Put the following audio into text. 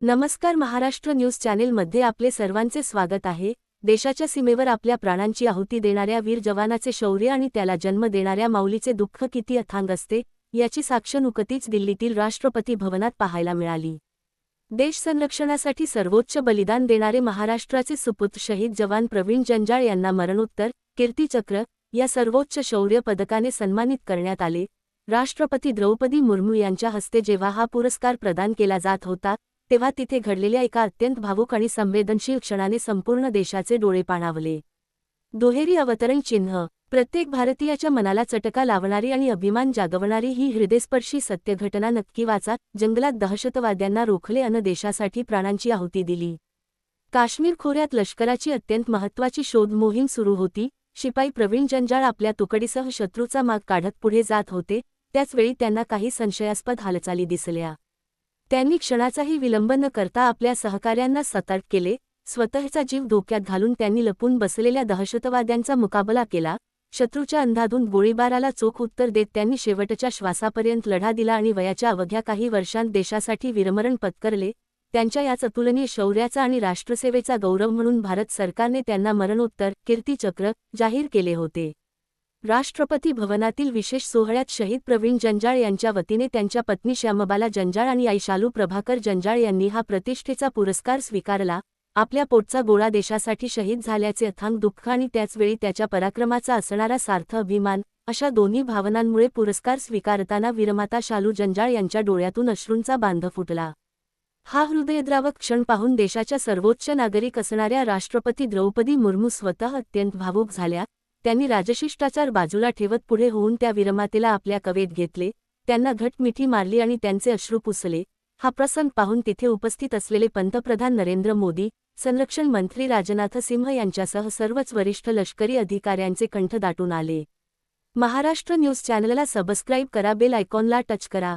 नमस्कार, महाराष्ट्र न्यूज चॅनेलमध्ये आपले सर्वांचे स्वागत आहे। देशाच्या सीमेवर आपल्या प्राणांची आहुती देणाऱ्या वीर जवानाचे शौर्य आणि त्याला जन्म देणाऱ्या माऊलीचे दुःख किती अथांग असते याची साक्ष नुकतीच दिल्लीतील राष्ट्रपती भवनात पाहायला मिळाली। देश संरक्षणासाठी सर्वोच्च बलिदान देणारे महाराष्ट्राचे सुपुत्र शहीद जवान प्रवीण जंजाळ यांना मरणोत्तर कीर्तीचक्र या सर्वोच्च शौर्य पदकाने सन्मानित करण्यात आले। राष्ट्रपती द्रौपदी मुर्मू यांच्या हस्ते जेव्हा हा पुरस्कार प्रदान केला जात होता तेव्हा तिथे घडलेल्या एका अत्यंत भावुक आणि संवेदनशील क्षणाने संपूर्ण देशाचे डोळे पाणावले। दुहेरी अवतरण चिन्ह, प्रत्येक भारतीयाच्या मनाला चटका लावणारी आणि अभिमान जागवणारी ही हृदयस्पर्शी सत्यघटना नक्की वाचा। जंगलात दहशतवाद्यांना रोखले अन देशासाठी प्राणांची आहुती दिली। काश्मीर खोऱ्यात लष्कराची अत्यंत महत्त्वाची शोध मोहीम सुरू होती। शिपाई प्रवीण जंजाळ आपल्या तुकडीसह शत्रूचा माग काढत पुढे जात होते। त्याचवेळी त्यांना काही संशयास्पद हालचाली दिसल्या। त्यांनी क्षणाचाही विलंब न करता आपल्या सहकाऱ्यांना सतर्क केले। स्वतःचा जीव धोक्यात घालून त्यांनी लपून बसलेल्या दहशतवाद्यांचा मुकाबला केला। शत्रूच्या अंधाधुंद गोळीबाराला चोख उत्तर देत त्यांनी शेवटच्या श्वासापर्यंत लढा दिला आणि वयाच्या अवघ्या काही वर्षांत देशासाठी वीरमरण पत्करले। त्यांच्या याच अतुलनीय शौर्याचा आणि राष्ट्रसेवेचा गौरव म्हणून भारत सरकारने त्यांना मरणोत्तर कीर्तीचक्र जाहीर केले होते। राष्ट्रपती भवनातील विशेष सोहळ्यात शहीद प्रवीण जंजाळ यांच्या वतीने त्यांच्या पत्नी श्यामबाला जंजाळ आणि आई शालू प्रभाकर जंजाळ यांनी हा प्रतिष्ठेचा पुरस्कार स्वीकारला। आपल्या पोटचा गोळा देशासाठी शहीद झाल्याचे अथांग दुःख आणि त्याचवेळी त्याच्या पराक्रमाचा असणारा सार्थ अभिमान अशा दोन्ही भावनांमुळे पुरस्कार स्वीकारताना वीरमाता शालू जंजाळ यांच्या डोळ्यातून अश्रूंचा बांध फुटला। हा हृदयद्रावक क्षण पाहून देशाच्या सर्वोच्च नागरिक असणाऱ्या राष्ट्रपती द्रौपदी मुर्मू स्वतः अत्यंत भावुक झाल्या। त्यांनी राजशिष्टाचार बाजूला ठेवत पुढे होऊन त्या वीरमातेला आपल्या कवेत घेतले, त्यांना घट मिठी मारली आणि त्यांचे अश्रू पुसले। हा प्रसंग पाहून तिथे उपस्थित असलेले पंतप्रधान नरेंद्र मोदी, संरक्षण मंत्री राजनाथ सिंह यांच्यासह सर्वच वरिष्ठ लष्करी अधिकाऱ्यांचे कंठ दाटून आले। महाराष्ट्र न्यूज चॅनलला सबस्क्राईब करा, बेल आयकॉनला टच करा।